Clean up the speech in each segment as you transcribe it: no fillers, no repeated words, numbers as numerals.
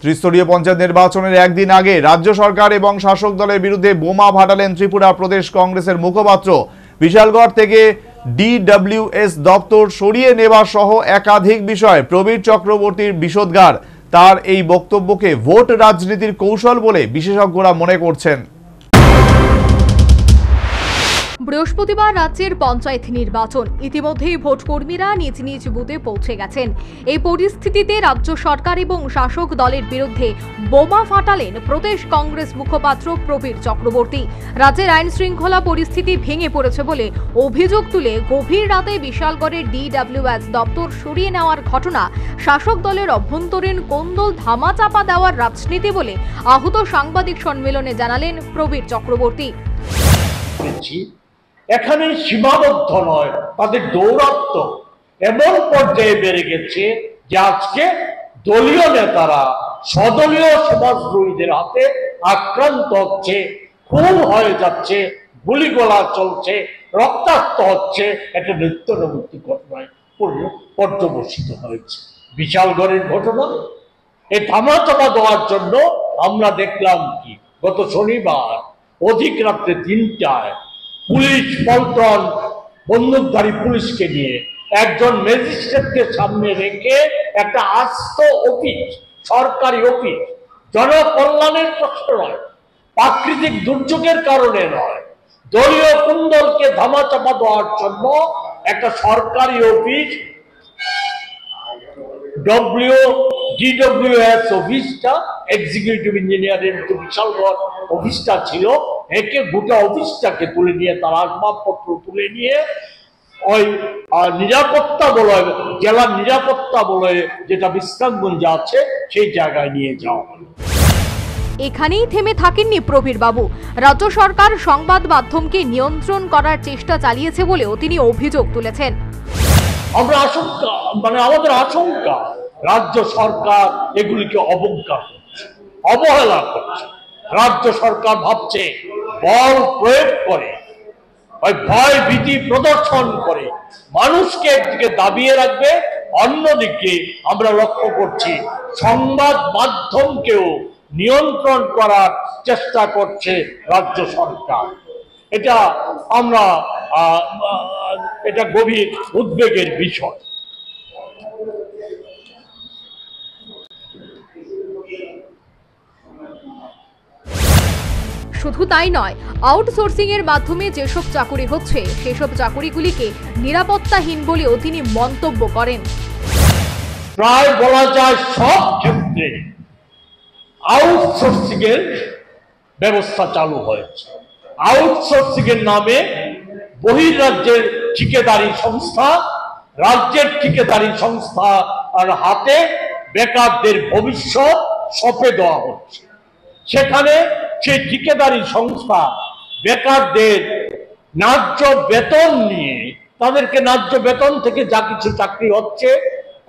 ত্রিস্তরীয় পঞ্চায়েত নির্বাচনের একদিন আগে রাজ্য সরকার এবং শাসক দলের বিরুদ্ধে বোমা ফাটালেন ত্রিপুরা প্রদেশ কংগ্রেসের মুখপাত্র। বিশালগড় থেকে DWS দপ্তর সরিয়ে নেওয়া সহ একাধিক বিষয় প্রবীর চক্রবর্তীর বিষোদগার। তার এই বক্তব্যকে ভোট রাজনীতির কৌশল বলে বিশেষজ্ঞরা মনে করছেন। বৃহস্পতিবার রাজ্যের পঞ্চায়েত নির্বাচন, ইতিমধ্যেই ভোটকর্মীরা নিজ নিজ বুথে পৌঁছে গেছেন। এই পরিস্থিতিতে রাজ্য সরকার এবং শাসক দলের বিরুদ্ধে বোমা ফাটালেন প্রদেশ কংগ্রেস মুখপাত্র প্রবীর চক্রবর্তী। রাজ্যের আইন শৃঙ্খলা পরিস্থিতি ভেঙে পড়েছে বলে অভিযোগ তুলে গভীর রাতে বিশালগড়ের DWS দপ্তর সরিয়ে নেওয়ার ঘটনা শাসক দলের অভ্যন্তরীণ কোন্দল ধামাচাপা দেওয়ার রাজনীতি বলে আহত সাংবাদিক সম্মেলনে জানালেন প্রবীর চক্রবর্তী। এখানে সীমাবদ্ধ নয়, তাদের দৌরাত্ম্য এমন পর্যায়ে বেড়ে গেছে যে আজকে দলীয় নেতারা সদলীয় সমাজদ্রোহীদের হাতে আক্রান্ত হচ্ছে, খুন হয়ে যাচ্ছে, গুলিগোলা চলছে, রক্তাক্ত হচ্ছে। একটা নিত্য নৈমিত্তিক ঘটনায় পর্যবসিত হয়েছে বিশালগড়ের ঘটনা। এই ধামাচাপা দেওয়ার জন্য আমরা দেখলাম কি গত শনিবার অধিক রাত্রে 3টায় পুলিশ পল্টন বন্দুকধারী পুলিশকে নিয়ে একজন ম্যাজিস্ট্রেটকে সামনে রেখে একটা আস্ত অফিস, সরকারি অফিস, জনকল্যাণের প্রশ্ন নয়, প্রাকৃতিক দুর্যোগের কারণে নয়, দলীয় কুন্দলকে ধামাচাপা দেওয়ার জন্য একটা সরকারি অফিস DWS অফিসটা, এক্সিকিউটিভ ইঞ্জিনিয়ারের যে বিশালগড় অফিসটা ছিল, একে গোটা অফিসটাকে তুলে নিয়ে তার আসবাবপত্র তুলে নিয়ে ওই নিরাপত্তা বলয়, জেলার নিরাপত্তা বলয়ে যেটা বিশ্রামগঞ্জে আছে সেই জায়গায় নিয়ে যাওয়া হলো। এখানেই থেমে থাকেননি প্রবীর বাবু। রাজ্য সরকার সংবাদ মাধ্যমকে নিয়ন্ত্রণ করার চেষ্টা চালিয়েছে বলেও তিনি অভিযোগ তুলেছেন। আমাদের আশঙ্কা রাজ্য সরকার এগুলিকে অবজ্ঞা করছে, অবহেলা করছে। রাজ্য সরকার ভাবছে বল প্রয়োগ করে, ওই ভয় ভীতি প্রদর্শন করে মানুষকে একদিকে দাবিয়ে রাখবে, অন্যদিকে আমরা লক্ষ্য করছি সংবাদ মাধ্যমকেও নিয়ন্ত্রণ করার চেষ্টা করছে রাজ্য সরকার। এটা গভীর উদ্বেগের বিষয়। শুধু তাই নয়, আউটসোর্সিং এর মাধ্যমে যেসব চাকুরি হচ্ছে সেসব চাকুরিগুলিকে নিরাপত্তাহীন বলেও তিনি মন্তব্য করেন। প্রায় বলা যায় সব ক্ষেত্রে আউটসোর্সিং এর ব্যবস্থা চালু হয়েছে। আউটসোর্সিং এর নামে বহির্রাজ্যের ঠিকাদারি সংস্থা, রাজ্যের ঠিকাদারি সংস্থা আর হাতে বেকারদের ভবিষ্যৎ সঁপে দেওয়া হচ্ছে। সেখানে সেই ঠিকাদারি সংস্থা বেকারদের ন্যায্য বেতন নিয়ে, তাদেরকে ন্যায্য বেতন থেকে যা কিছু চাকরি হচ্ছে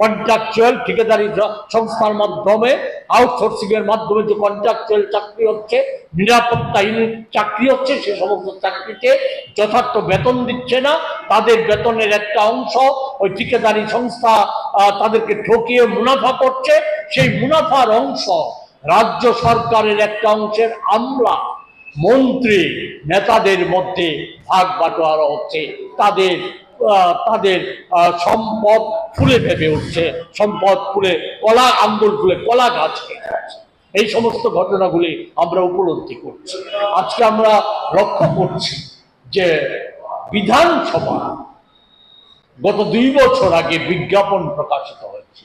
কন্ট্রাকচুয়াল ঠিকাদারি সংস্থার মাধ্যমে, আউটসোর্সিং এর মাধ্যমে যে কন্ট্রাকচুয়াল চাকরি হচ্ছে, নিরাপত্তাহীন চাকরি হচ্ছে, সে সমস্ত চাকরিতে যথার্থ বেতন দিচ্ছে না। তাদের বেতনের একটা অংশ ওই ঠিকাদারি সংস্থা তাদেরকে ঠকিয়ে মুনাফা করছে। সেই মুনাফার অংশ রাজ্য সরকারের একটা অংশের আমলা, মন্ত্রী, নেতাদের মধ্যে ভাগ বাটোয়ারা হচ্ছে। তাদের সম্পদ ফুলে ফেপে উঠছে, সম্পদ ফুলে কলা আঙ্গুল ফুলে কলা গাছ খেয়ে যাচ্ছে। এই সমস্ত ঘটনাগুলি আমরা উপলব্ধি করছি। আজকে আমরা লক্ষ্য করছি যে বিধানসভা গত 2 বছর আগে বিজ্ঞাপন প্রকাশিত হয়েছে।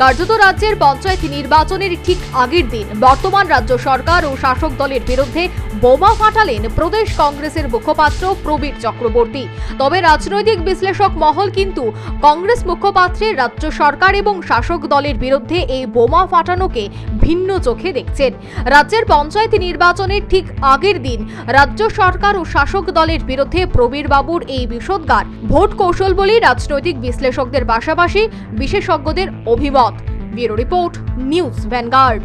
কার্যত রাজ্যের পঞ্চায়েত নির্বাচনের ঠিক আগের দিন বর্তমান রাজ্য সরকার ও শাসক দলের বিরুদ্ধে বোমা ফাটালেন প্রদেশ কংগ্রেসের মুখপাত্র প্রবীর চক্রবর্তী। তবে রাজনৈতিক বিশ্লেষক মহল কিন্তু কংগ্রেস মুখপাত্রের রাজ্য সরকার এবং শাসক দলের বিরুদ্ধে এই বোমা ফাটানোকে ভিন্ন চোখে দেখছেন। রাজ্যের পঞ্চায়েত নির্বাচনের ঠিক আগের দিন রাজ্য সরকার ও শাসক দলের বিরুদ্ধে প্রবীর বাবুর এই বিষোদগার ভোট কৌশল বলেই রাজনৈতিক বিশ্লেষকদের পাশাপাশি বিশেষজ্ঞদের অভিমত। Bureau report, news vanguard.